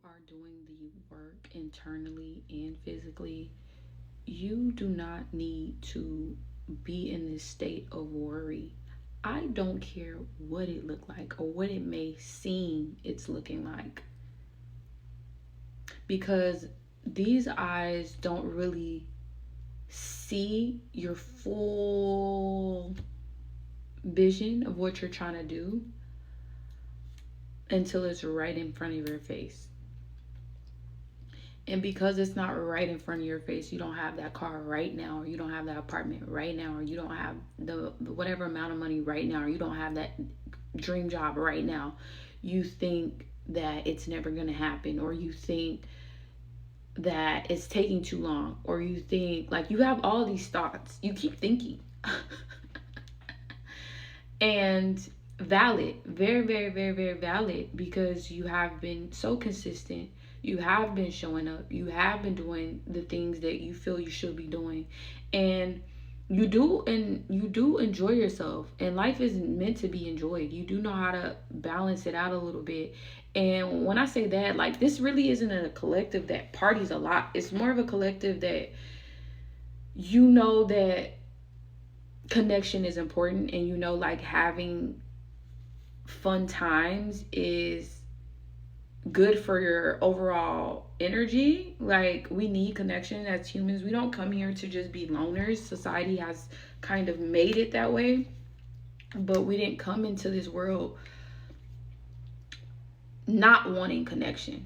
are doing the work internally and physically, you do not need to be in this state of worry. I don't care what it looked like or what it may seem it's looking like, because these eyes don't really see your full vision of what you're trying to do until it's right in front of your face. And because it's not right in front of your face, you don't have that car right now, or you don't have that apartment right now, or you don't have the whatever amount of money right now, or you don't have that dream job right now. You think that it's never going to happen, or you think that it's taking too long, or you think, like, you have all these thoughts. You keep thinking. And valid, very, very, very, very valid, because you have been so consistent. You have been showing up. You have been doing the things that you feel you should be doing. And you do enjoy yourself, and life isn't meant to be enjoyed. You do know how to balance it out a little bit. And when I say that, like, this really isn't a collective that parties a lot. It's more of a collective that you know that connection is important, and you know, like, having fun times is good for your overall energy. Like, we need connection as humans. We don't come here to just be loners. Society has kind of made it that way, but we didn't come into this world not wanting connection,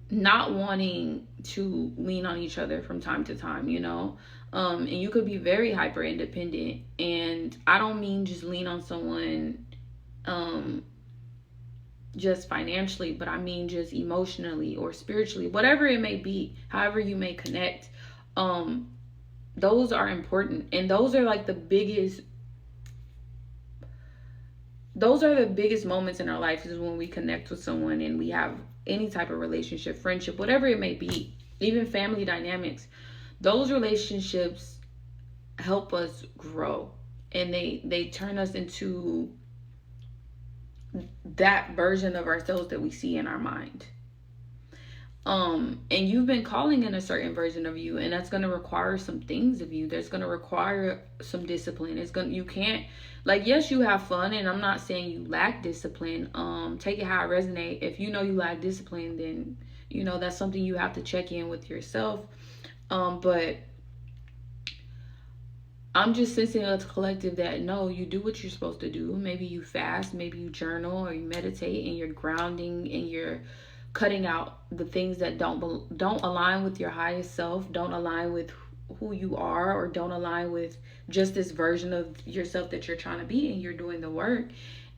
not wanting to lean on each other from time to time, you know. And you could be very hyper independent, and I don't mean just lean on someone just financially, but I mean just emotionally or spiritually, whatever it may be, however you may connect. Those are important, and those are the biggest moments in our life, is when we connect with someone and we have any type of relationship, friendship, whatever it may be, even family dynamics. Those relationships help us grow, and they turn us into that version of ourselves that we see in our mind. And you've been calling in a certain version of you, and that's going to require some things of you. That's going to require some discipline. You can't, like, yes, you have fun, and I'm not saying you lack discipline. Take it how it resonate. If you know you lack discipline, then you know that's something you have to check in with yourself. But I'm just sensing a collective that, no, you do what you're supposed to do. Maybe you fast, maybe you journal, or you meditate, and you're grounding, and you're cutting out the things that don't align with your highest self, don't align with who you are, or don't align with just this version of yourself that you're trying to be, and you're doing the work,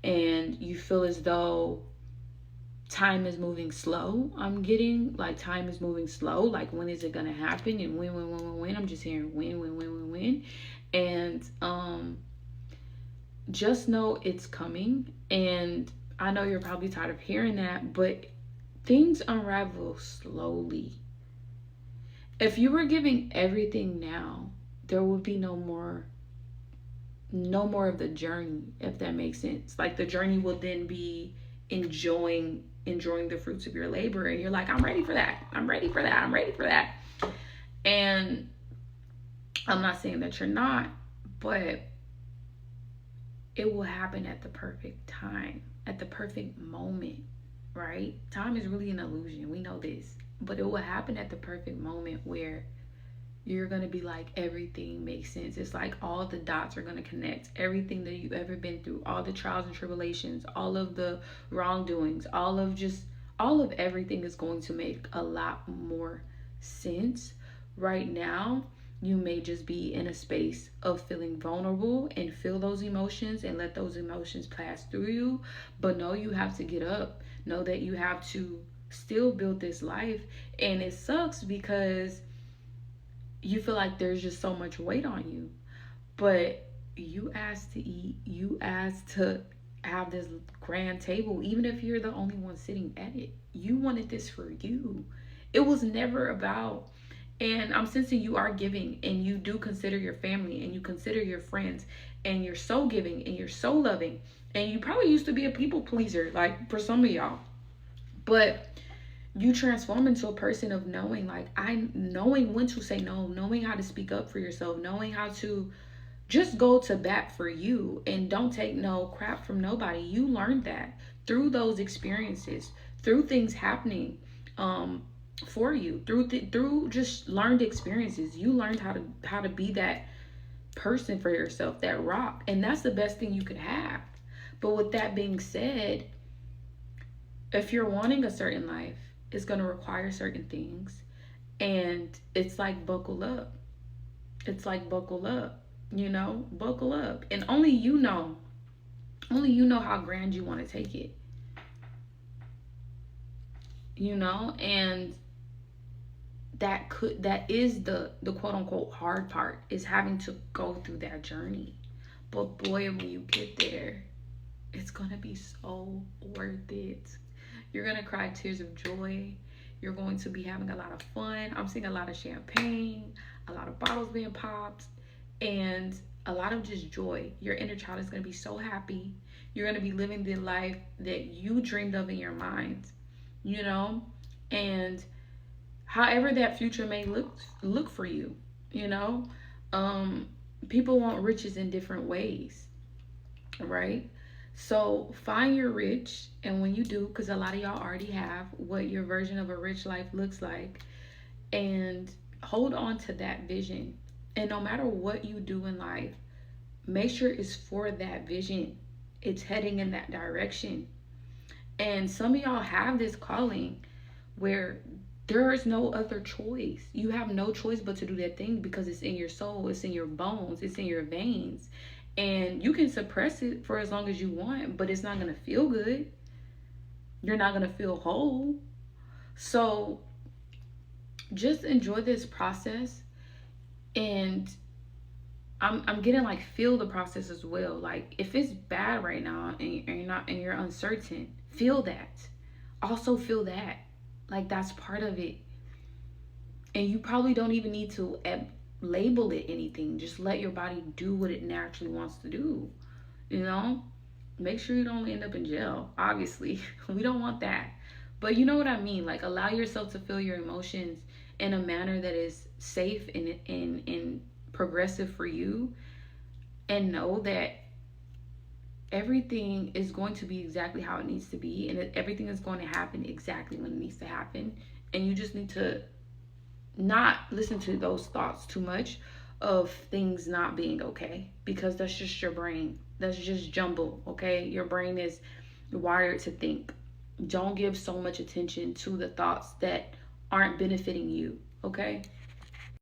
and you feel as though time is moving slow. I'm getting like time is moving slow, like, when is it gonna happen, and when. I'm just hearing when. And just know it's coming. And I know you're probably tired of hearing that, but things unravel slowly. If you were giving everything now, there would be no more of the journey, if that makes sense. Like, the journey will then be enjoying the fruits of your labor, and you're like, I'm ready for that. I'm ready for that. I'm ready for that. And I'm not saying that you're not, but it will happen at the perfect time, at the perfect moment, right? Time is really an illusion. We know this. But it will happen at the perfect moment where you're going to be like, everything makes sense. It's like all the dots are going to connect. Everything that you've ever been through, all the trials and tribulations, all of the wrongdoings, all of everything is going to make a lot more sense. Right now, you may just be in a space of feeling vulnerable and feel those emotions and let those emotions pass through you. But know you have to get up. Know that you have to still build this life. And it sucks because you feel like there's just so much weight on you. But you asked to eat. You asked to have this grand table, even if you're the only one sitting at it. You wanted this for you. It was never about, and I'm sensing you are giving, and you do consider your family, and you consider your friends, and you're so giving, and you're so loving, and you probably used to be a people pleaser, like, for some of y'all. But you transform into a person of knowing, like, I knowing when to say no, knowing how to speak up for yourself, knowing how to just go to bat for you and don't take no crap from nobody. You learned that through those experiences, through things happening for you, through just learned experiences. You learned how to be that person for yourself, that rock, and that's the best thing you could have. But with that being said, if you're wanting a certain life, it's going to require certain things, and it's like buckle up. It's like buckle up, buckle up. And only you know how grand you want to take it, and that is the quote unquote hard part, is having to go through that journey. But boy, when you get there, it's gonna be so worth it. You're gonna cry tears of joy. You're going to be having a lot of fun. I'm seeing a lot of champagne, a lot of bottles being popped, and a lot of just joy. Your inner child is gonna be so happy. You're gonna be living the life that you dreamed of in your mind, you know? And however that future may look for you, you know? People want riches in different ways, right? So find your rich, and when you do, because a lot of y'all already have what your version of a rich life looks like, and hold on to that vision. And no matter what you do in life, make sure it's for that vision. It's heading in that direction. And some of y'all have this calling where there is no other choice. You have no choice but to do that thing because it's in your soul, it's in your bones, it's in your veins. And you can suppress it for as long as you want, but it's not going to feel good. You're not going to feel whole. So just enjoy this process. And I'm getting like feel the process as well. Like if it's bad right now and you're uncertain, feel that. Also feel that. Like that's part of it. And you probably don't even need to label it anything. Just let your body do what it naturally wants to do. Make sure you don't end up in jail. Obviously, we don't want that. But you know what I mean? Like allow yourself to feel your emotions in a manner that is safe and progressive for you, and know that everything is going to be exactly how it needs to be, and that everything is going to happen exactly when it needs to happen. And you just need to not listen to those thoughts too much of things not being okay, because that's just your brain. That's just jumble, okay? Your brain is wired to think. Don't give so much attention to the thoughts that aren't benefiting you, okay?